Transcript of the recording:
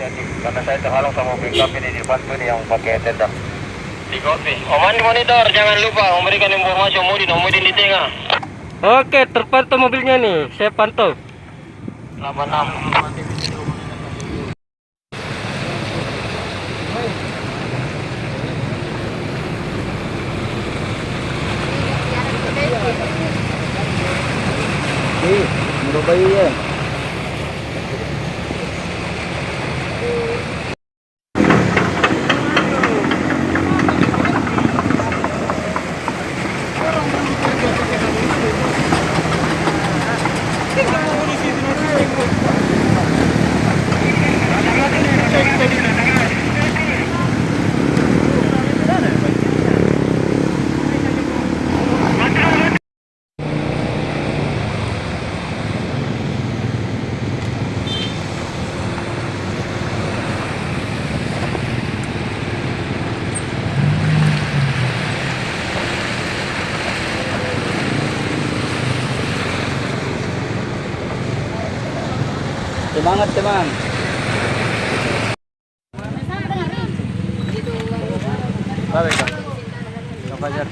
hati-hati karena saya terhalang sama mobil kami ini di depan tuh nih yang pakai tenda. Di kopi. Oman di monitor, jangan lupa memberikan informasi nomor di tengah. Oke, terpantau mobilnya nih, saya pantau. 86. Merubah ya. Semangat teman. Baik, Kak Fajar.